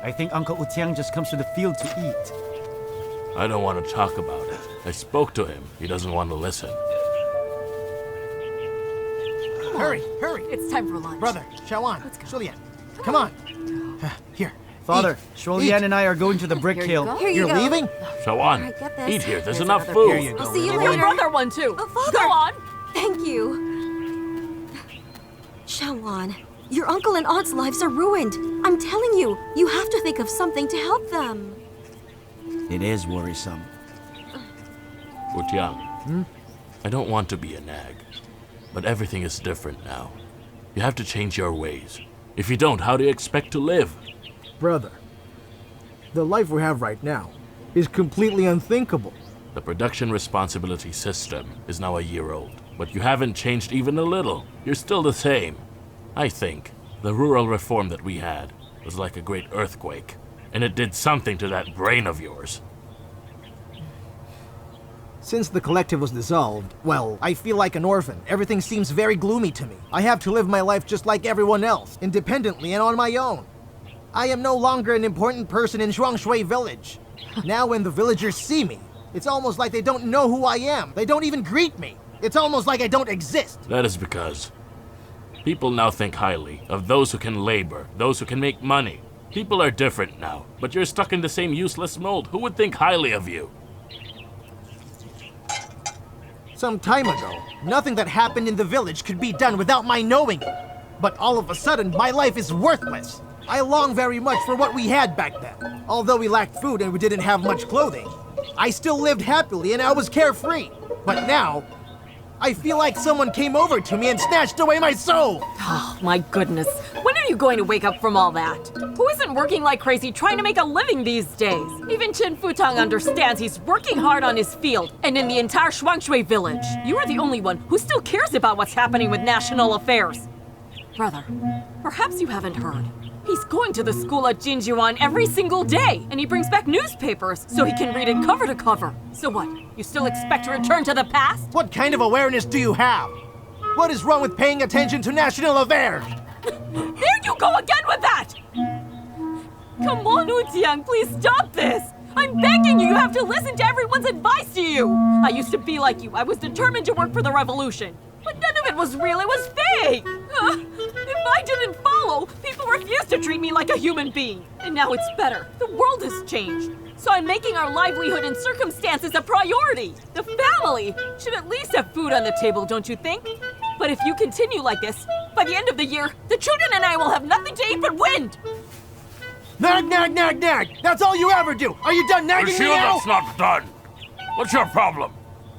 I think Uncle Utiang just comes to the field to eat. I don't want to talk about it. I spoke to him. He doesn't want to listen. Hurry, hurry! It's time for lunch. Brother, Yuan, Let's go. Shulian, come on. Here. Father, eat. Shulian and I are going to the brick Here you kiln. go. Here you You're go. leaving? Shawan, Alright, get this. eat here. There's Here's enough another food. Here you go. I'll see you Give later. your brother one too. Oh, Father. Go on. Thank you. Shawan, your uncle and aunt's lives are ruined. I'm telling you, you have to think of something to help them. It is worrisome. Utiang, I don't want to be a nag, but everything is different now. You have to change your ways. If you don't, how do you expect to live? Brother, the life we have right now is completely unthinkable. The production responsibility system is now a year old, but you haven't changed even a little. You're still the same. I think the rural reform that we had was like a great earthquake, and it did something to that brain of yours. Since the collective was dissolved, well, I feel like an orphan. Everything seems very gloomy to me. I have to live my life just like everyone else, independently and on my own. I am no longer an important person in Zhuangshui village. Now when the villagers see me, it's almost like they don't know who I am. They don't even greet me. It's almost like I don't exist. That is because people now think highly of those who can labor, those who can make money. People are different now, but you're stuck in the same useless mold. Who would think highly of you? Some time ago, nothing that happened in the village could be done without my knowing it. But all of a sudden, my life is worthless. I long very much for what we had back then. Although we lacked food and we didn't have much clothing, I still lived happily and I was carefree. But now, I feel like someone came over to me and snatched away my soul. Oh, my goodness. When are you going to wake up from all that? Who isn't working like crazy trying to make a living these days? Even Chen Futang understands he's working hard on his field and in the entire Shuangshui village. You are the only one who still cares about what's happening with national affairs. Brother, perhaps you haven't heard. He's going to the school at Jinjuan every single day, and he brings back newspapers so he can read it cover to cover. So what, you still expect to return to the past? What kind of awareness do you have? What is wrong with paying attention to national affairs? There you go again with that! Come on, Utiang, please stop this! I'm begging you, you have to listen to everyone's advice to you! I used to be like you, I was determined to work for the revolution. But none of it was real, it was fake! If I didn't follow, people refused to treat me like a human being. And now it's better. The world has changed. So I'm making our livelihood and circumstances a priority. The family should at least have food on the table, don't you think? But if you continue like this, by the end of the year, the children and I will have nothing to eat but wind! Nag, nag, nag, nag! That's all you ever do! Are you done nagging me now? That's not done! What's your problem?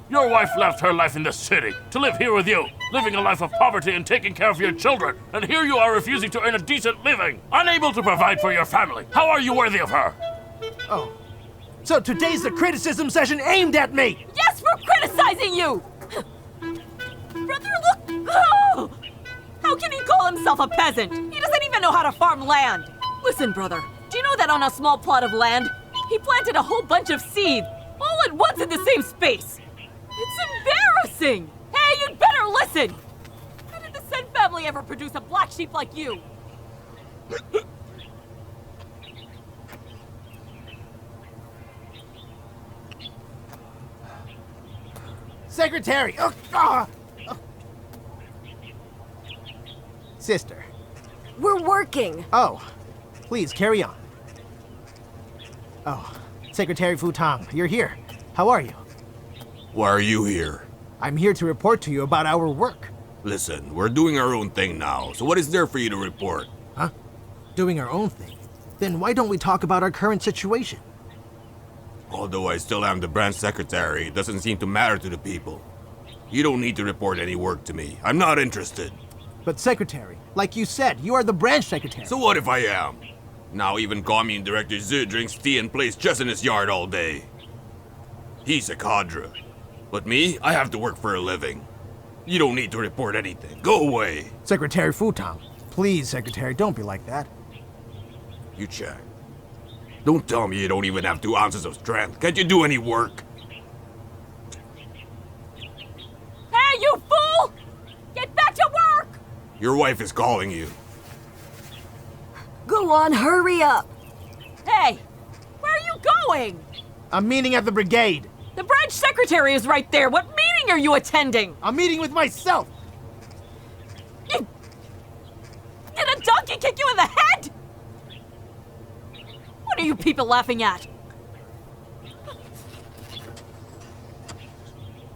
Your wife left her life in the city to live here with you, living a life of poverty and taking care of your children. And here you are refusing to earn a decent living, unable to provide for your family. How are you worthy of her? Oh. So today's the criticism session aimed at me! Yes, for criticizing you! Brother, look! Oh! How can he call himself a peasant? He doesn't even know how to farm land. Listen, brother, do you know that on a small plot of land, he planted a whole bunch of seeds, all at once in the same space? It's embarrassing! Hey, you'd better listen! How did the Sen family ever produce a black sheep like you? Secretary! Oh, ah! Oh. Sister. We're working. Oh, please carry on. Oh, Secretary Futang, you're here. How are you? Why are you here? I'm here to report to you about our work. Listen, we're doing our own thing now, so what is there for you to report? Huh? Doing our own thing? Then why don't we talk about our current situation? Although I still am the branch secretary, it doesn't seem to matter to the people. You don't need to report any work to me. I'm not interested. But Secretary, like you said, you are the branch secretary. So what if I am? Now even Commune Director Zhu drinks tea and plays chess in his yard all day. He's a cadre. But me, I have to work for a living. You don't need to report anything. Go away. Secretary Futang, please, Secretary, don't be like that. You check. Don't tell me you don't even have 2 ounces of strength. Can't you do any work? Hey, you fool! Get back to work! Your wife is calling you. Go on, hurry up. Hey, where are you going? I'm meeting at the brigade. The branch secretary is right there. What meeting are you attending? I'm meeting with myself. Did a donkey kick you in the head? What are you people laughing at?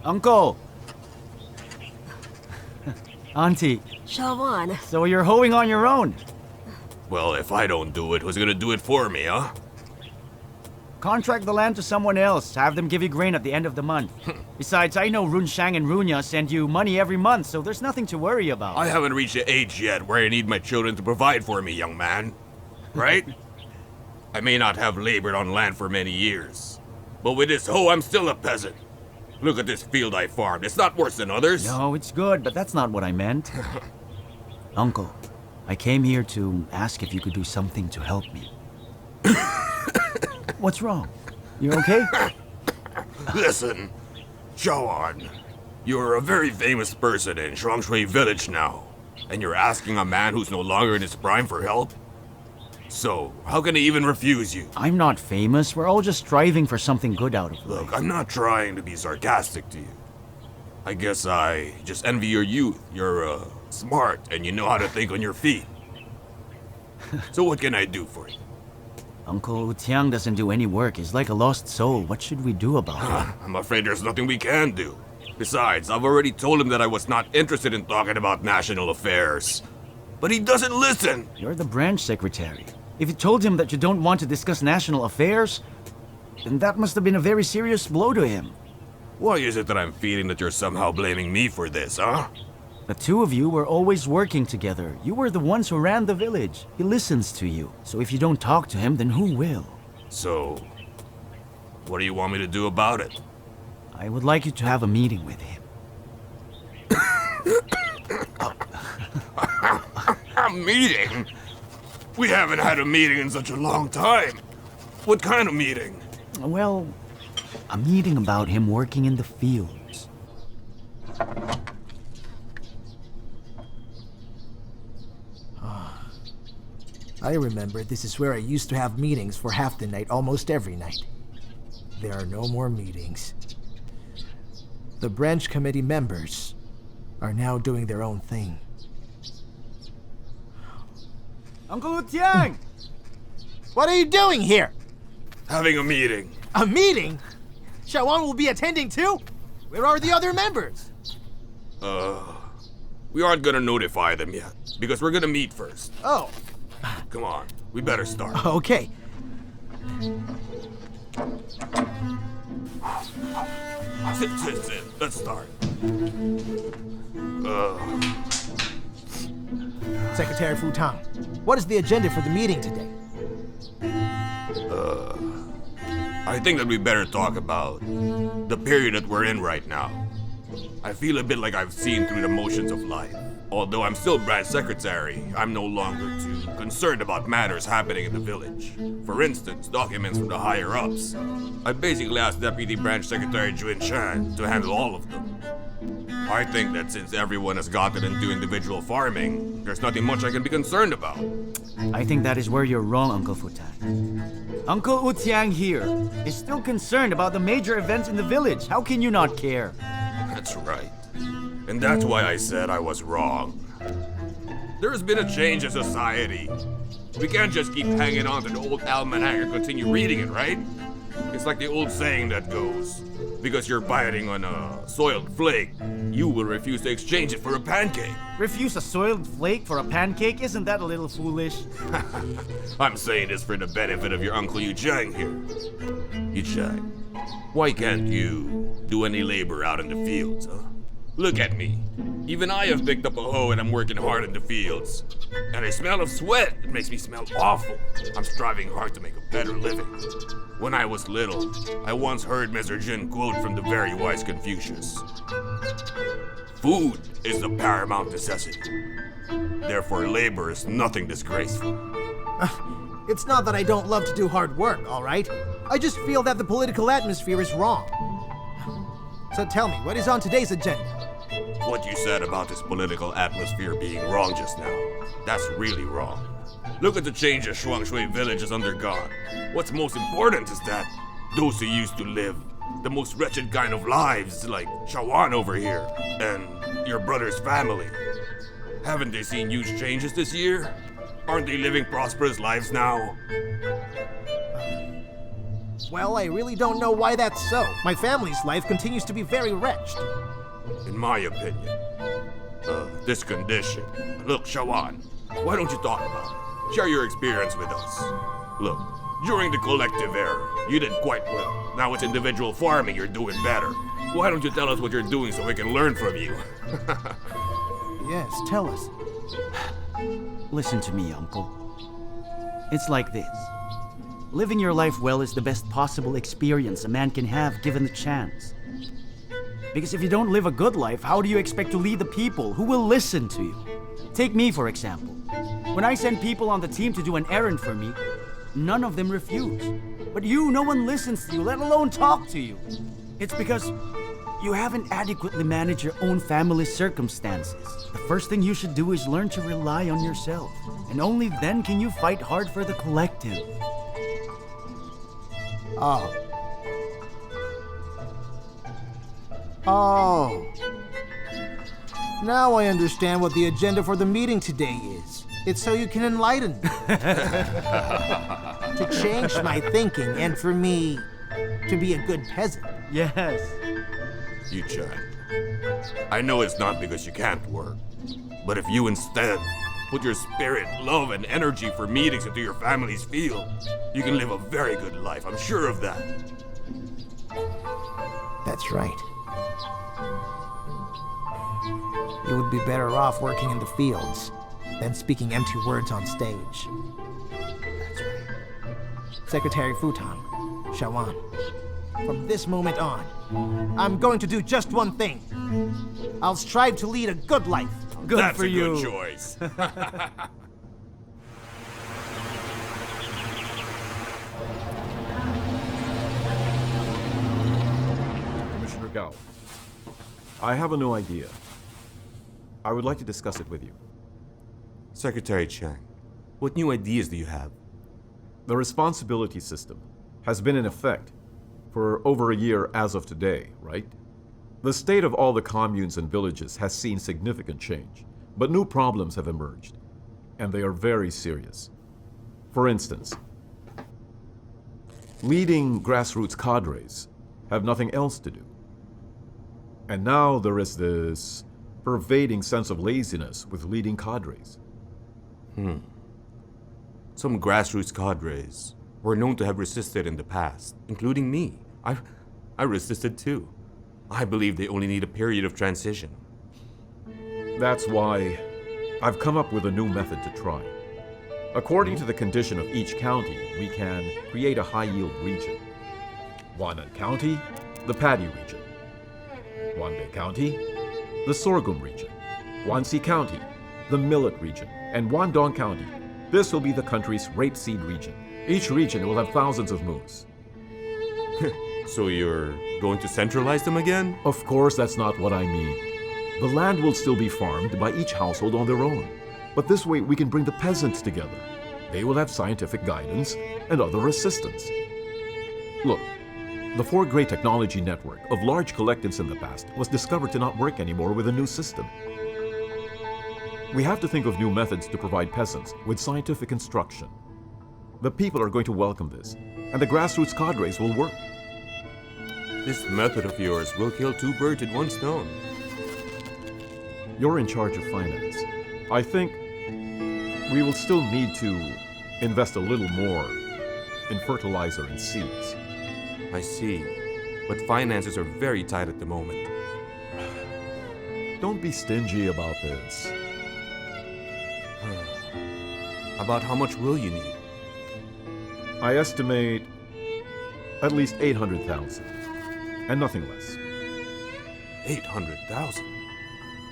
Uncle! Auntie, Shawan, so you're hoeing on your own. Well, if I don't do it, who's gonna do it for me, huh? Contract the land to someone else. Have them give you grain at the end of the month. Besides, I know Runshang and Runya send you money every month, so there's nothing to worry about. I haven't reached the age yet where I need my children to provide for me, young man. Right? I may not have labored on land for many years, but with this hoe, I'm still a peasant. Look at this field I farmed. It's not worse than others. No, it's good, but that's not what I meant. Uncle, I came here to ask if you could do something to help me. What's wrong? You okay? Listen, Shawan, you're a very famous person in Shuangshui village now, and you're asking a man who's no longer in his prime for help? So, how can he even refuse you? I'm not famous. We're all just striving for something good out of life. Look, I'm not trying to be sarcastic to you. I guess I just envy your youth. You're, smart, and you know how to think on your feet. So what can I do for you? Uncle Tiang doesn't do any work. He's like a lost soul. What should we do about it? I'm afraid there's nothing we can do. Besides, I've already told him that I was not interested in talking about national affairs. But he doesn't listen. You're the branch secretary. If you told him that you don't want to discuss national affairs, then that must have been a very serious blow to him. Why is it that I'm feeling that you're somehow blaming me for this, huh? The two of you were always working together. You were the ones who ran the village. He listens to you. So if you don't talk to him, then who will? So, what do you want me to do about it? I would like you to have a meeting with him. A meeting? We haven't had a meeting in such a long time. What kind of meeting? Well, a meeting about him working in the fields. I remember this is where I used to have meetings for half the night almost every night. There are no more meetings. The branch committee members are now doing their own thing. Uncle Tiang! What are you doing here? Having a meeting. A meeting? Shawan will be attending too? Where are the other members? We aren't gonna notify them yet, because we're gonna meet first. Oh, Come on, we better start. okay. Sit. Let's start. Secretary Fu Tang, what is the agenda for the meeting today? I think that we better talk about the period that we're in right now. I feel a bit like I've seen through the motions of life. Although I'm still branch secretary, I'm no longer too concerned about matters happening in the village. For instance, documents from the higher-ups. I basically asked Deputy Branch Secretary Yuan to handle all of them. I think that since everyone has gotten into individual farming, there's nothing much I can be concerned about. I think that is where you're wrong, Uncle Futang. Uncle Utiang here is still concerned about the major events in the village. How can you not care? That's right. And that's why I said I was wrong. There's been a change in society. We can't just keep hanging on to the old almanac and continue reading it, right? It's like the old saying that goes, because you're biting on a soiled flake, you will refuse to exchange it for a pancake. Refuse a soiled flake for a pancake? Isn't that a little foolish? I'm saying this for the benefit of your Uncle Yuchang here. Yuchang, why can't you do any labor out in the fields, huh? Look at me. Even I have picked up a hoe and I'm working hard in the fields. And I smell of sweat. It makes me smell awful. I'm striving hard to make a better living. When I was little, I once heard Mr. Jin quote from the very wise Confucius. Food is the paramount necessity. Therefore, labor is nothing disgraceful. It's not that I don't love to do hard work, all right? I just feel that the political atmosphere is wrong. So tell me, what is on today's agenda? What you said about this political atmosphere being wrong just now, that's really wrong. Look at the changes Shuangshui village has undergone. What's most important is that those who used to live the most wretched kind of lives, like Shawan over here, and your brother's family, haven't they seen huge changes this year? Aren't they living prosperous lives now? Well, I really don't know why that's so. My family's life continues to be very wretched. In my opinion, this condition. Look, Shawan, why don't you talk about it? Share your experience with us. Look, during the collective era, you did quite well. Now it's individual farming, you're doing better. Why don't you tell us what you're doing so we can learn from you? Yes, tell us. Listen to me, Uncle. It's like this. Living your life well is the best possible experience a man can have given the chance. Because if you don't live a good life, how do you expect to lead the people who will listen to you? Take me, for example. When I send people on the team to do an errand for me, none of them refuse. But you, no one listens to you, let alone talk to you. It's because you haven't adequately managed your own family's circumstances. The first thing you should do is learn to rely on yourself. And only then can you fight hard for the collective. Oh. Now I understand what the agenda for the meeting today is. It's so you can enlighten me. To change my thinking and for me to be a good peasant. Yes. Yu-chan, I know it's not because you can't work, but if you instead put your spirit, love, and energy for meetings into your family's field, you can live a very good life, I'm sure of that. That's right. You would be better off working in the fields than speaking empty words on stage. That's right. Secretary Futon, Shawan, from this moment on, I'm going to do just one thing. I'll strive to lead a good life. Good That's for a you. good choice. Commissioner Gao, I have a new idea. I would like to discuss it with you. Secretary Chang, what new ideas do you have? The responsibility system has been in effect for over a year as of today, right? The state of all the communes and villages has seen significant change, but new problems have emerged, and they are very serious. For instance, leading grassroots cadres have nothing else to do. And now there is this pervading sense of laziness with leading cadres. Some grassroots cadres were known to have resisted in the past, including me. I resisted too. I believe they only need a period of transition. That's why I've come up with a new method to try. According to the condition of each county, we can create a high-yield region. Wanan County, the paddy region. Wanbei County, the sorghum region. Wanxi County, the millet region. And Wandong County, this will be the country's rapeseed region. Each region will have thousands of moose. So you're going to centralize them again? Of course, that's not what I mean. The land will still be farmed by each household on their own. But this way, we can bring the peasants together. They will have scientific guidance and other assistance. Look, the 4-grade technology network of large collectives in the past was discovered to not work anymore with a new system. We have to think of new methods to provide peasants with scientific instruction. The people are going to welcome this, and the grassroots cadres will work. This method of yours will kill 2 birds with 1 stone. You're in charge of finance. I think we will still need to invest a little more in fertilizer and seeds. I see. But finances are very tight at the moment. Don't be stingy about this. About how much will you need? I estimate at least 800,000, and nothing less. 800,000?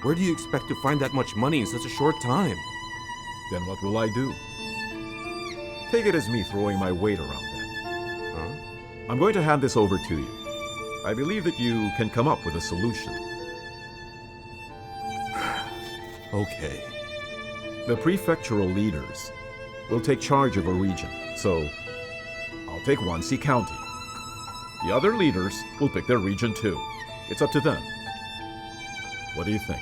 Where do you expect to find that much money in such a short time? Then what will I do? Take it as me throwing my weight around then. Huh? I'm going to hand this over to you. I believe that you can come up with a solution. Okay. The prefectural leaders will take charge of a region. So, I'll take Wansi County. The other leaders will pick their region too. It's up to them. What do you think?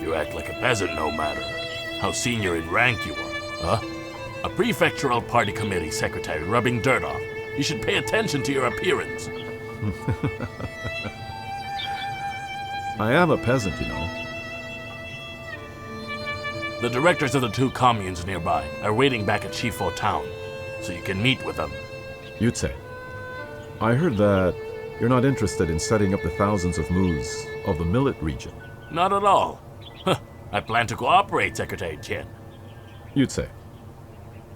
You act like a peasant no matter how senior in rank you are, huh? A prefectural party committee secretary rubbing dirt off. You should pay attention to your appearance. I am a peasant, you know. The directors of the 2 communes nearby are waiting back at Shifo town, so you can meet with them. Yutze, I heard that you're not interested in setting up the thousands of moves of the millet region. Not at all. Huh. I plan to cooperate, Secretary Chen. Yutze,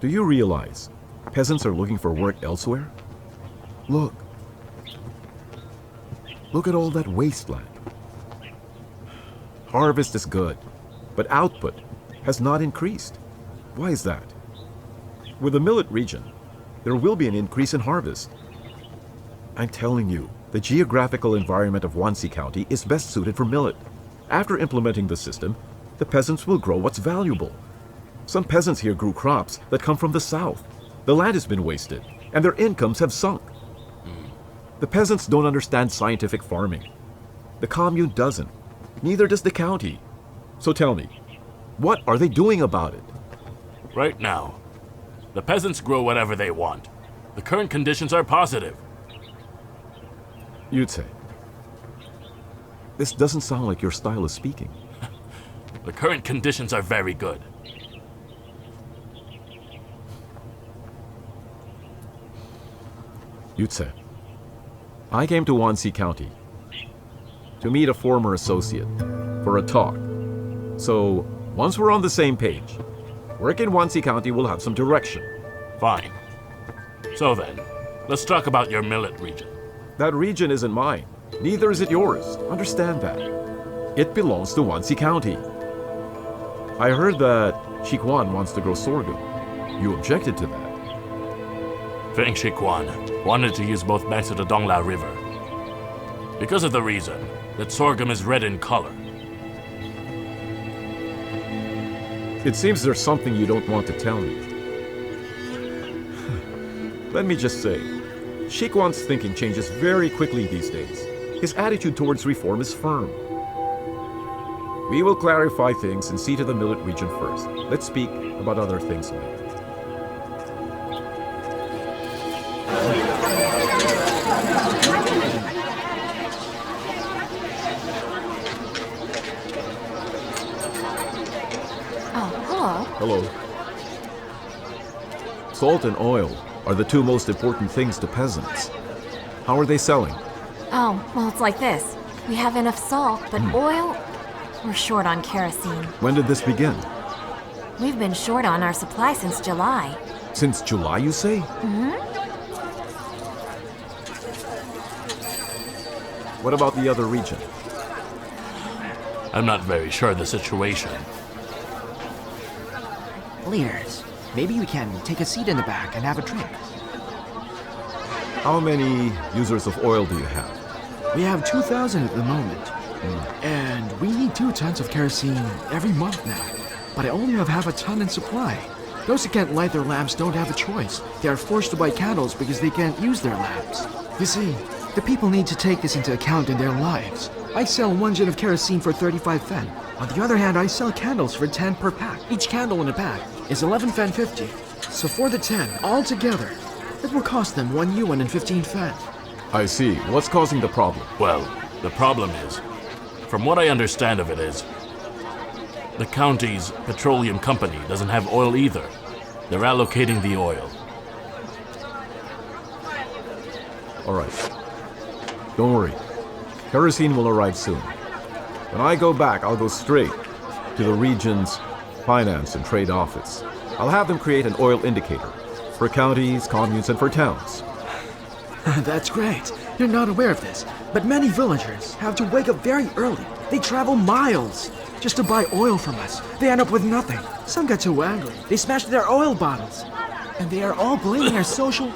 do you realize peasants are looking for work elsewhere? Look. Look at all that wasteland. Harvest is good, but output has not increased. Why is that? With the millet region, there will be an increase in harvest. I'm telling you, the geographical environment of Wansi County is best suited for millet. After implementing the system, the peasants will grow what's valuable. Some peasants here grew crops that come from the south. The land has been wasted, and their incomes have sunk. The peasants don't understand scientific farming. The commune doesn't. Neither does the county. So tell me, what are they doing about it? Right now, the peasants grow whatever they want. The current conditions are positive. You'd say. This doesn't sound like your style of speaking. The current conditions are very good. You'd say. I came to Wansi County to meet a former associate for a talk. So, once we're on the same page, work in Wansi County will have some direction. Fine. So then, let's talk about your millet region. That region isn't mine. Neither is it yours. Understand that. It belongs to Wansi County. I heard that Shikwan wants to grow sorghum. You objected to that. Feng Shikwan wanted to use both banks of the Dongla River because of the reason that sorghum is red in color. It seems there's something you don't want to tell me. Let me just say, Shikwan's thinking changes very quickly these days. His attitude towards reform is firm. We will clarify things and see to the millet region first. Let's speak about other things later. Hello. Salt and oil are the 2 most important things to peasants. How are they selling? Oh, well, it's like this. We have enough salt, but oil, we're short on kerosene. When did this begin? We've been short on our supply since July. Since July, you say? What about the other region? I'm not very sure of the situation. Leaders, maybe we can take a seat in the back and have a drink. How many users of oil do you have? We have 2,000 at the moment. And we need 2 tons of kerosene every month now. But I only have half a ton in supply. Those who can't light their lamps don't have a choice. They are forced to buy candles because they can't use their lamps. You see, the people need to take this into account in their lives. I sell 1 jet of kerosene for 35 fen. On the other hand, I sell candles for 10 per pack. Each candle in a pack is 11 fen 50. So for the 10, all together, it will cost them 1 yuan and 15 fen. I see. What's causing the problem? Well, the problem is, from what I understand of it is, the county's petroleum company doesn't have oil either. They're allocating the oil. All right. Don't worry. Kerosene will arrive soon. When I go back, I'll go straight to the region's finance and trade office. I'll have them create an oil indicator for counties, communes, and for towns. That's great. You're not aware of this, but many villagers have to wake up very early. They travel miles just to buy oil from us. They end up with nothing. Some get too angry. They smash their oil bottles. And they are all blaming our social...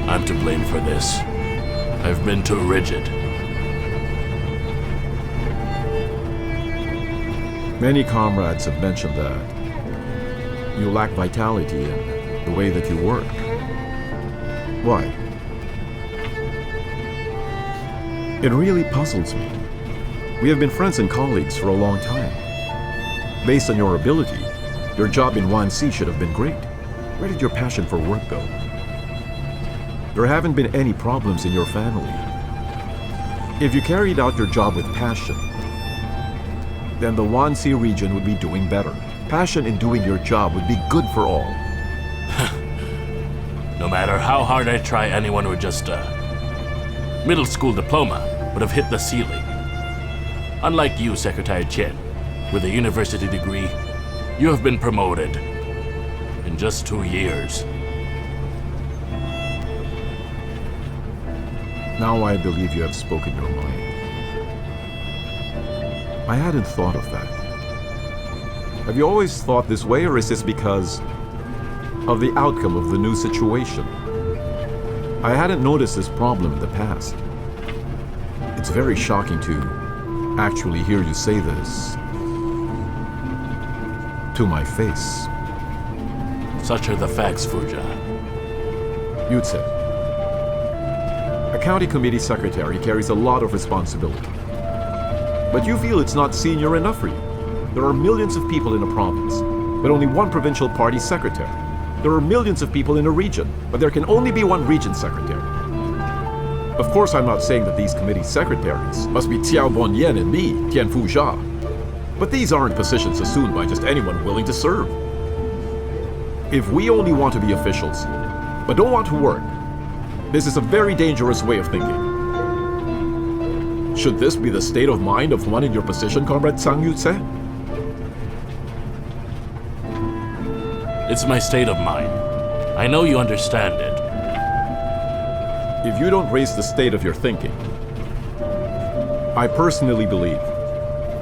I'm to blame for this. I've been too rigid. Many comrades have mentioned that you lack vitality in the way that you work. Why? It really puzzles me. We have been friends and colleagues for a long time. Based on your ability, your job in Yuan should have been great. Where did your passion for work go? There haven't been any problems in your family. If you carried out your job with passion, then the Yuan region would be doing better. Passion in doing your job would be good for all. No matter how hard I try, anyone with just a middle school diploma would have hit the ceiling. Unlike you, Secretary Chen, with a university degree, you have been promoted in just 2 years. Now I believe you have spoken your mind. I hadn't thought of that. Have you always thought this way, or is this because of the outcome of the new situation? I hadn't noticed this problem in the past. It's very shocking to actually hear you say this to my face. Such are the facts, Fuja. Yutse, a county committee secretary carries a lot of responsibility. But you feel it's not senior enough for you. There are millions of people in a province, but only one provincial party secretary. There are millions of people in a region, but there can only be one region secretary. Of course, I'm not saying that these committee secretaries must be Tiao Bonyan and me, Tian Fuzha. But these aren't positions assumed by just anyone willing to serve. If we only want to be officials, but don't want to work, this is a very dangerous way of thinking. Should this be the state of mind of one in your position, Comrade Sang Yutse? It's my state of mind. I know you understand it. If you don't raise the state of your thinking, I personally believe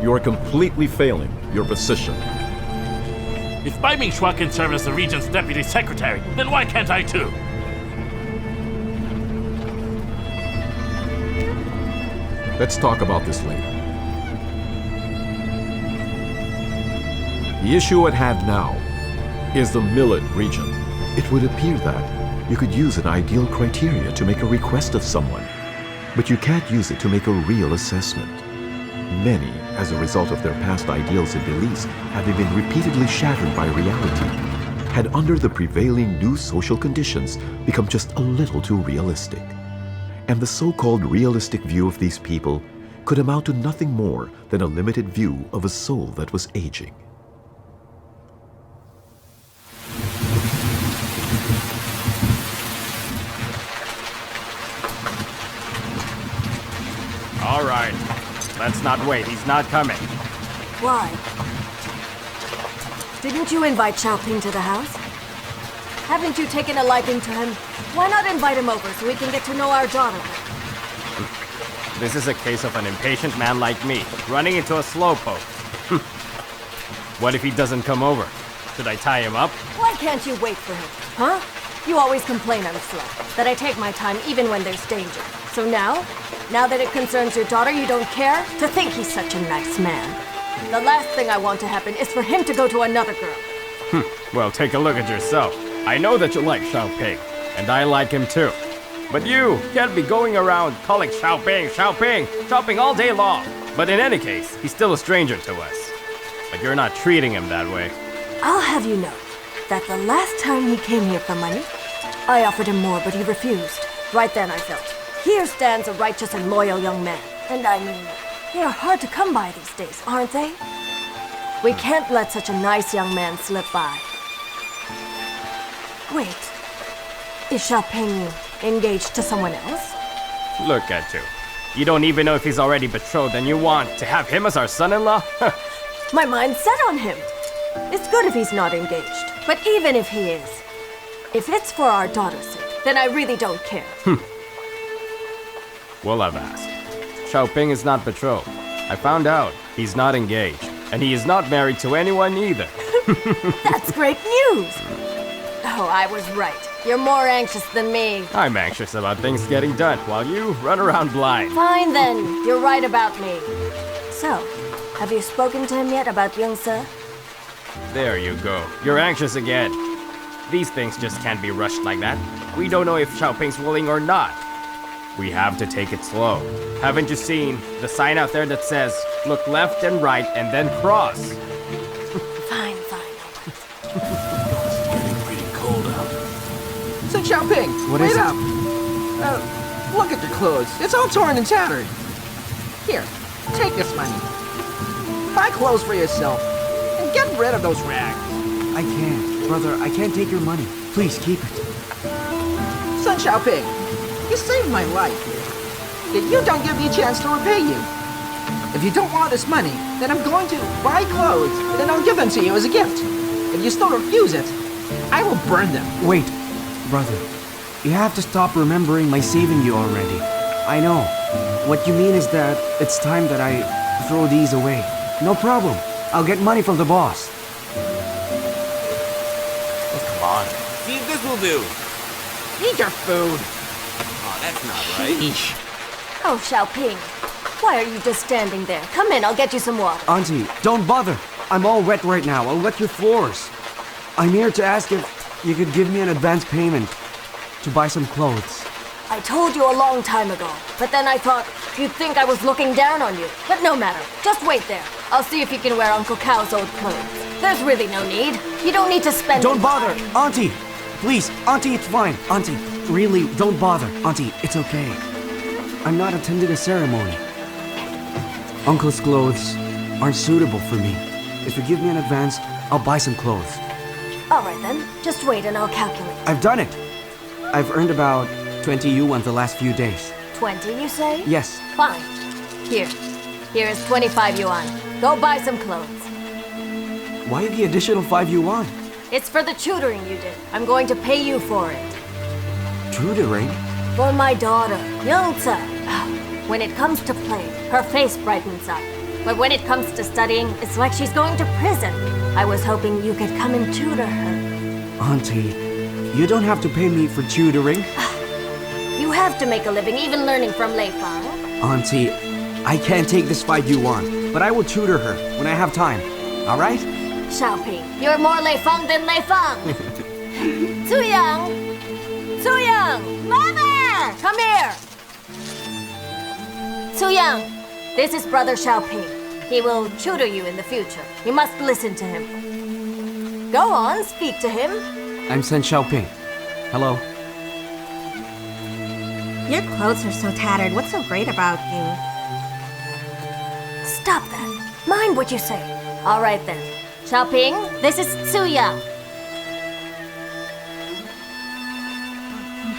you are completely failing your position. If Bai Mingshua can serve as the region's deputy secretary, then why can't I too? Let's talk about this later. The issue at hand now is the millet region. It would appear that you could use an ideal criteria to make a request of someone, but you can't use it to make a real assessment. Many, as a result of their past ideals and beliefs, having been repeatedly shattered by reality, had under the prevailing new social conditions become just a little too realistic. And the so-called realistic view of these people could amount to nothing more than a limited view of a soul that was aging. All right. Let's not wait. He's not coming. Why? Didn't you invite Xiaoping to the house? Haven't you taken a liking to him? Why not invite him over so we can get to know our daughter? This is a case of an impatient man like me, running into a slowpoke. What if he doesn't come over? Should I tie him up? Why can't you wait for him? Huh? You always complain I'm slow, that I take my time even when there's danger. So now that it concerns your daughter, you don't care? To think he's such a nice man. The last thing I want to happen is for him to go to another girl. Well, take a look at yourself. I know that you like Xiaoping, and I like him too. But you can't be going around calling Xiaoping all day long. But in any case, he's still a stranger to us. But you're not treating him that way. I'll have you know that the last time he came here for money, I offered him more, but he refused. Right then I felt, here stands a righteous and loyal young man. And I mean, they are hard to come by these days, aren't they? We can't let such a nice young man slip by. Wait, is Xiaoping engaged to someone else? Look at you. You don't even know if he's already betrothed and you want to have him as our son-in-law? My mind's set on him. It's good if he's not engaged. But even if he is, if it's for our daughter's sake, then I really don't care. Well, I've asked. Xiaoping is not betrothed. I found out he's not engaged, and he is not married to anyone either. That's great news. Oh, I was right. You're more anxious than me. I'm anxious about things getting done while you run around blind. Fine then, you're right about me. So, have you spoken to him yet about Yongse? There you go. You're anxious again. These things just can't be rushed like that. We don't know if Xiaoping's willing or not. We have to take it slow. Haven't you seen the sign out there that says, look left and right and then cross? Fine. It's getting pretty cold out. So Xiaoping, What wait is it? up. Look at your clothes. It's all torn and tattered. Here, take this money. Buy clothes for yourself. And get rid of those rags. I can't. Brother, I can't take your money. Please keep it. Son Xiaoping, you saved my life. Yet you don't give me a chance to repay you. If you don't want this money, then I'm going to buy clothes, and then I'll give them to you as a gift. If you still refuse it, I will burn them. Wait, brother. You have to stop remembering my saving you already. I know. What you mean is that it's time that I throw these away. No problem. I'll get money from the boss. Come on. See if this will do. Eat your food. Oh, that's not right. Eesh. Oh, Xiaoping, why are you just standing there? Come in, I'll get you some water. Auntie, don't bother. I'm all wet right now. I'll wet your floors. I'm here to ask if you could give me an advance payment to buy some clothes. I told you a long time ago, but then I thought you'd think I was looking down on you. But no matter, just wait there. I'll see if you can wear Uncle Cow's old clothes. There's really no need. You don't need to spend Don't any bother, time. Auntie. Please, Auntie, it's fine. Auntie, really, don't bother. Auntie, it's okay. I'm not attending a ceremony. Uncle's clothes aren't suitable for me. If you give me an advance, I'll buy some clothes. All right then, just wait and I'll calculate. I've done it. I've earned about 20 yuan the last few days. 20, you say? Yes. Fine. Here is 25 yuan. Go buy some clothes. Why the additional 5 yuan? It's for the tutoring you did. I'm going to pay you for it. Tutoring? For my daughter, Yongse. When it comes to play, her face brightens up. But when it comes to studying, it's like she's going to prison. I was hoping you could come and tutor her. Auntie, you don't have to pay me for tutoring. You have to make a living even learning from Lei Fang. Auntie, I can't take this 5 yuan, but I will tutor her when I have time. All right? Xiaoping, you're more Lei Fang than Lei Fang. Zuyang! Zuyang! Mother! Come here! Zuyang, this is Brother Xiaoping. He will tutor you in the future. You must listen to him. Go on, speak to him. I'm Sen Xiaoping. Hello. Your clothes are so tattered. What's so great about you? Stop that. Mind what you say. All right then. Xiaoping, this is Zuyang.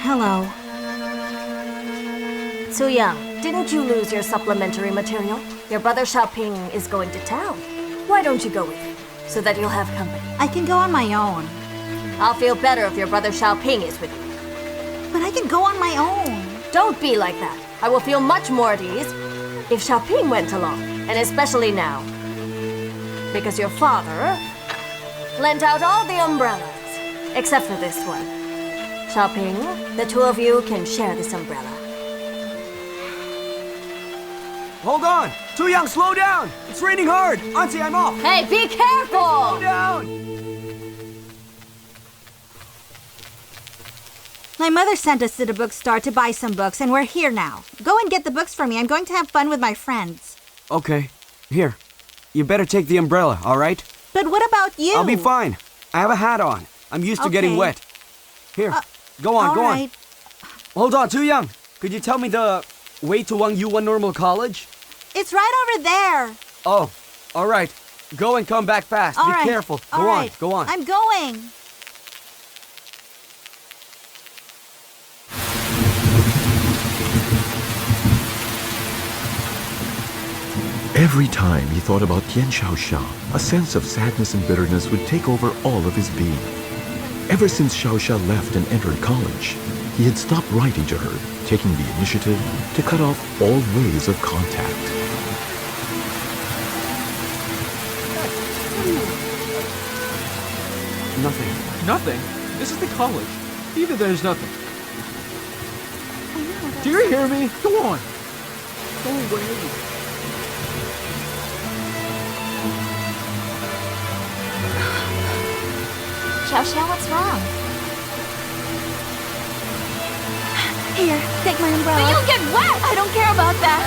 Hello. Zuyang, didn't you lose your supplementary material? Your brother Xiaoping is going to town. Why don't you go with him, so that you'll have company? I can go on my own. I'll feel better if your brother Xiaoping is with you. But I can go on my own. Don't be like that. I will feel much more at ease if Xiaoping went along, and especially now. Because your father lent out all the umbrellas, except for this one. Xiaoping, the two of you can share this umbrella. Hold on! Too young, slow down! It's raining hard! Auntie, I'm off! Hey, be careful! Slow down! My mother sent us to the bookstore to buy some books, and we're here now. Go and get the books for me. I'm going to have fun with my friends. Okay. Here. You better take the umbrella, all right? But what about you? I'll be fine. I have a hat on. I'm used to getting Okay. wet. Here. Go on, all go right. on. Hold on, Too Young. Could you tell me the way to Wang Yuan Normal College? It's right over there. Oh, all right. Go and come back fast. All be right. careful. All Go right. on, go on. I'm going. Every time he thought about Tian Xiaosha, a sense of sadness and bitterness would take over all of his being. Ever since Xiaosha left and entered college, he had stopped writing to her, taking the initiative to cut off all ways of contact. Nothing. Nothing? This is the college. Either there's nothing. Do you hear me? Go on. Go away. Xiao, what's wrong? Here, take my umbrella. But you'll get wet! I don't care about that.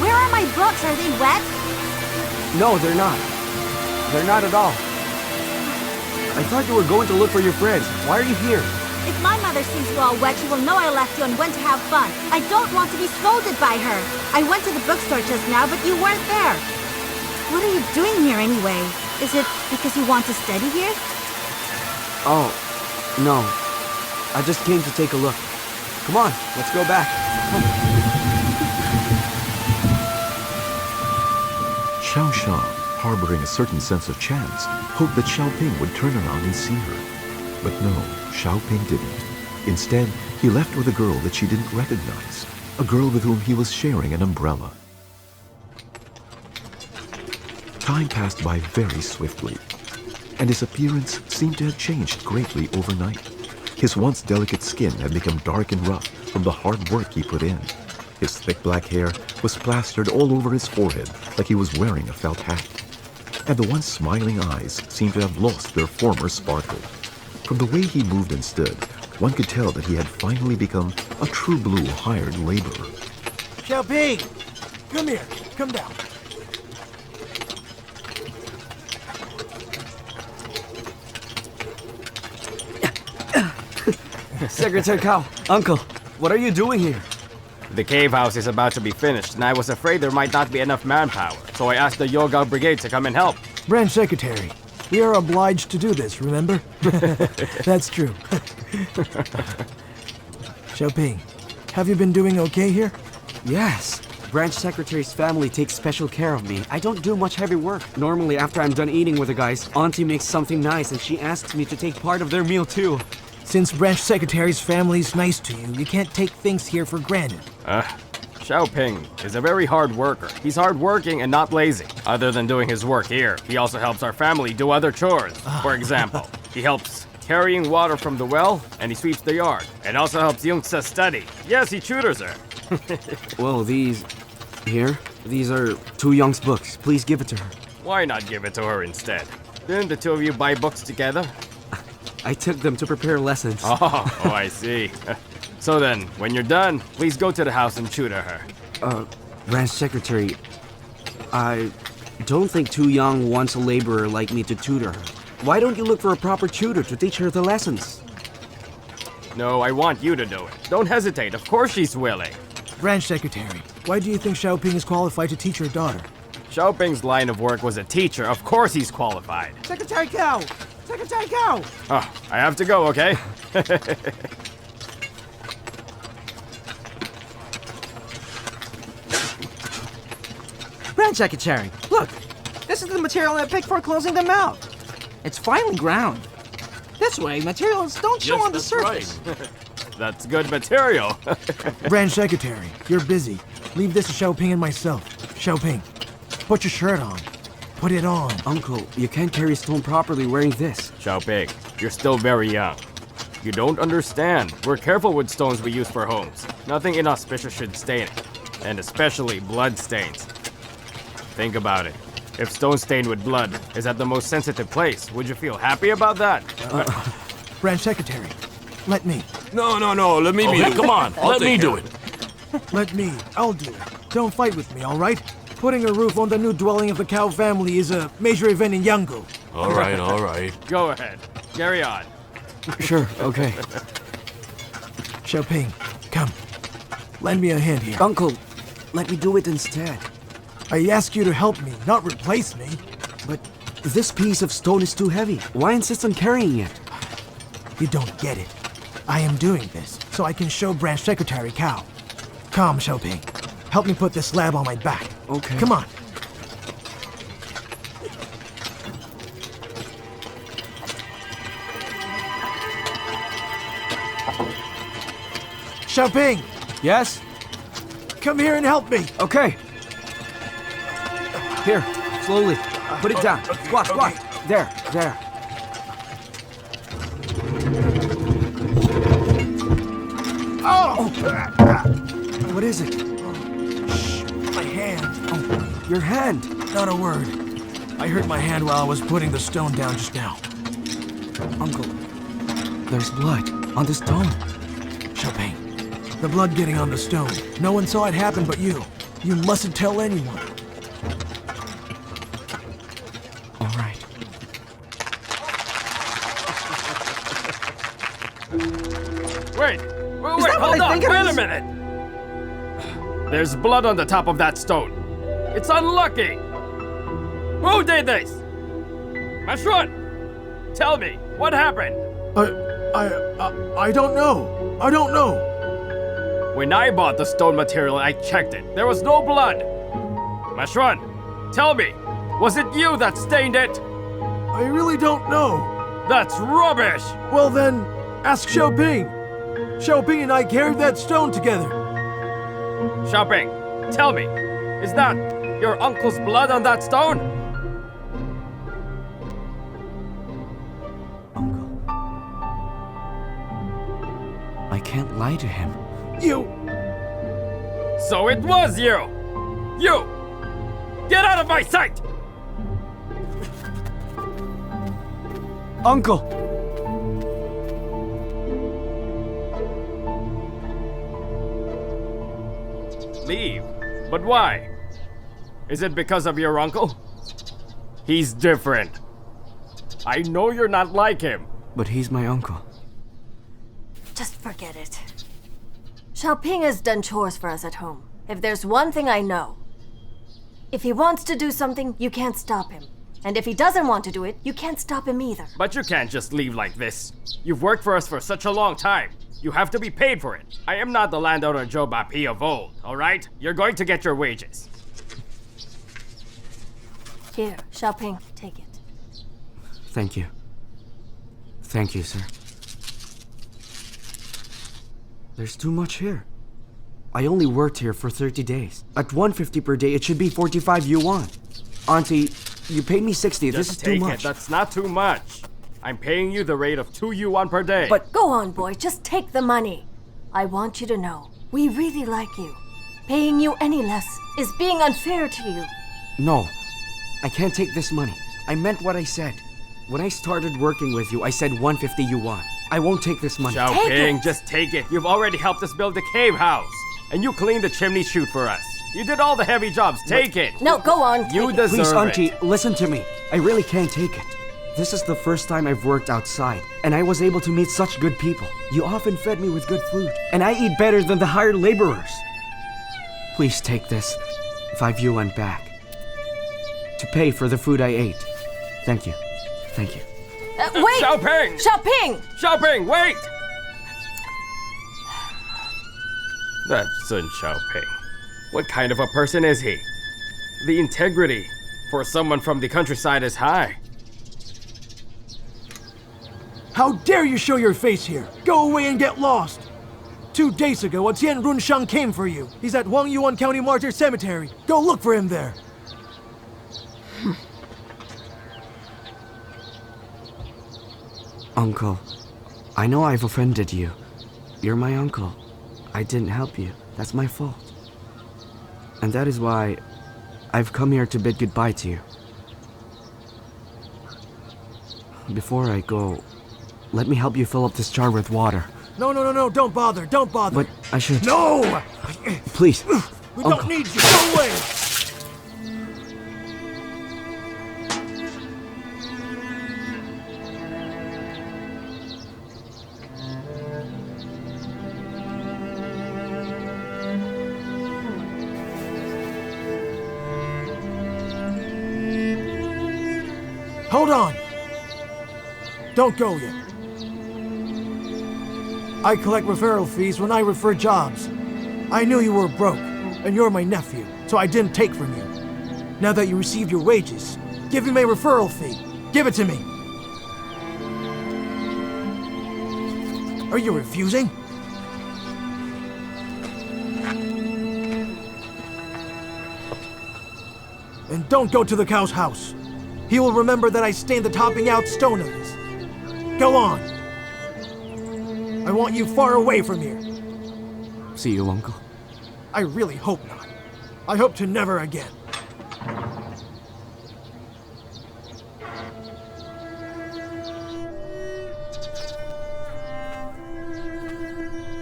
Where are my books? Are they wet? No, they're not. They're not at all. I thought you were going to look for your friends. Why are you here? If my mother sees you all wet, she will know I left you and went to have fun. I don't want to be scolded by her. I went to the bookstore just now, but you weren't there. What are you doing here anyway? Is it because you want to study here? Oh, no. I just came to take a look. Come on, let's go back. Xiaosha, harboring a certain sense of chance, hoped that Xiaoping would turn around and see her. But no, Xiaoping didn't. Instead, he left with a girl that she didn't recognize, a girl with whom he was sharing an umbrella. Time passed by very swiftly, and his appearance seemed to have changed greatly overnight. His once delicate skin had become dark and rough from the hard work he put in. His thick black hair was plastered all over his forehead like he was wearing a felt hat. And the once smiling eyes seemed to have lost their former sparkle. From the way he moved and stood, one could tell that he had finally become a true blue hired laborer. Xiaoping! Come here. Come down. Secretary Cao, Uncle, what are you doing here? The cave house is about to be finished, and I was afraid there might not be enough manpower, so I asked the Yoga Brigade to come and help. Branch Secretary, we are obliged to do this, remember? That's true. Xiaoping, have you been doing okay here? Yes. Branch Secretary's family takes special care of me. I don't do much heavy work. Normally, after I'm done eating with the guys, Auntie makes something nice and she asks me to take part of their meal too. Since Branch Secretary's family's nice to you, you can't take things here for granted. Xiaoping is a very hard worker. He's hardworking and not lazy. Other than doing his work here, he also helps our family do other chores. For example, he helps carrying water from the well, and he sweeps the yard. And also helps Yungsa study. Yes, he tutors her. Well, these are Tu Young's books. Please give it to her. Why not give it to her instead? Didn't the two of you buy books together? I took them to prepare lessons. Oh, I see. So then, when you're done, please go to the house and tutor her. Branch Secretary, I don't think Tu Young wants a laborer like me to tutor her. Why don't you look for a proper tutor to teach her the lessons? No, I want you to do it. Don't hesitate. Of course she's willing. Branch Secretary, why do you think Xiaoping is qualified to teach your daughter? Xiaoping's line of work was a teacher. Of course he's qualified. Secretary Cao! Secretary Cao! Oh, I have to go, okay? Branch Secretary, look! This is the material I picked for closing them out. It's finely ground. This way, materials don't show on the surface. Right. That's good material. Branch Secretary, you're busy. Leave this to Xiaoping and myself. Xiaoping, put your shirt on. Put it on. Uncle, you can't carry stone properly wearing this. Xiaoping, you're still very young. You don't understand. We're careful with stones we use for homes. Nothing inauspicious should stain it. And especially blood stains. Think about it. If stone stained with blood is at the most sensitive place, would you feel happy about that? Branch Secretary, let me. No, let me be. Come on, let me do it. Let me. I'll do it. Don't fight with me, all right? Putting a roof on the new dwelling of the Cao family is a major event in Yanggu. All right. Go ahead. Carry on. Sure, okay. Xiaoping, come. Lend me a hand here. Uncle, let me do it instead. I ask you to help me, not replace me. But this piece of stone is too heavy. Why insist on carrying it? You don't get it. I am doing this so I can show Branch Secretary Cao. Come, Xiaoping. Help me put this slab on my back. Okay. Come on. Xiaoping, Yes? come here and help me. Okay. Here, slowly. Put it down. Squat, squat. There, there. Oh! What is it? My hand. Oh, your hand. Not a word. I hurt my hand while I was putting the stone down just now. Uncle, there's blood on the stone. Xiaoping, the blood getting on the stone. No one saw it happen but you. You mustn't tell anyone. All right. Wait, hold on, wait a minute! There's blood on the top of that stone. It's unlucky! Who did this? Mashron! Tell me, what happened? I don't know. I don't know. When I bought the stone material, I checked it. There was no blood. Mashron, tell me, was it you that stained it? I really don't know. That's rubbish! Well then, ask Xiaoping. Xiaoping and I carried that stone together. Xiaoping, tell me, is that your uncle's blood on that stone? Uncle. I can't lie to him. You! So it was you! You! Get out of my sight! Uncle! Leave? But why? Is it because of your uncle? He's different. I know you're not like him. But he's my uncle. Just forget it. Xiaoping has done chores for us at home. If there's one thing I know, if he wants to do something, you can't stop him. And if he doesn't want to do it, you can't stop him either. But you can't just leave like this. You've worked for us for such a long time. You have to be paid for it. I am not the landowner Joe Bapi of old, alright? You're going to get your wages. Here, Xiaoping, take it. Thank you. Thank you, sir. There's too much here. I only worked here for 30 days. At 150 per day, it should be 45 yuan. Auntie, you paid me 60. This is too much. That's not too much. I'm paying you the rate of 2 yuan per day. But go on, boy. Just take the money. I want you to know, we really like you. Paying you any less is being unfair to you. No, I can't take this money. I meant what I said. When I started working with you, I said 150 yuan. I won't take this money. Xiaoping, just take it. You've already helped us build the cave house. And you cleaned the chimney chute for us. You did all the heavy jobs. Take it. No, go on. You deserve Please, it. Auntie, listen to me. I really can't take it. This is the first time I've worked outside, and I was able to meet such good people. You often fed me with good food, and I eat better than the hired laborers. Please take this 5 yuan back to pay for the food I ate. Thank you. Thank you. Wait! Xiaoping! Xiaoping! Xiaoping, wait! That Sun Xiaoping. What kind of a person is he? The integrity for someone from the countryside is high. How dare you show your face here? Go away and get lost! 2 days ago, a Tian Runshang came for you. He's at Wangyuan County Martyr Cemetery. Go look for him there. Uncle, I know I've offended you. You're my uncle. I didn't help you. That's my fault. And that is why I've come here to bid goodbye to you. Before I go, let me help you fill up this jar with water. No, don't bother, don't bother. But I should... No! Please, We Uncle. don't need you, go away! Hold on! Don't go yet. I collect referral fees when I refer jobs. I knew you were broke. and you're my nephew, so I didn't take from you. Now that you received your wages, give me my referral fee. Give it to me. Are you refusing? And don't go to the cow's house. He will remember that I stained the topping out stone of this. Go on. I want you far away from here. See you, Uncle. I really hope not. I hope to never again.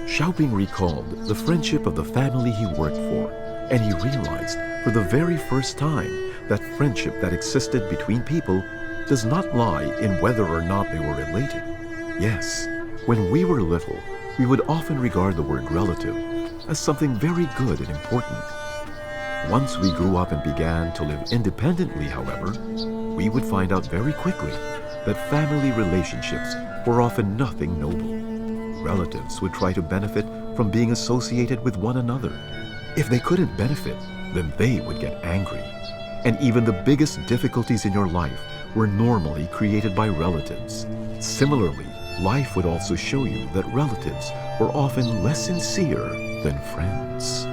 Xiaoping recalled the friendship of the family he worked for, and he realized for the very first time that friendship that existed between people does not lie in whether or not they were related. Yes, when we were little, we would often regard the word relative as something very good and important. Once we grew up and began to live independently, however, we would find out very quickly that family relationships were often nothing noble. Relatives would try to benefit from being associated with one another. If they couldn't benefit, then they would get angry. And even the biggest difficulties in your life were normally created by relatives. Similarly, life would also show you that relatives were often less sincere than friends.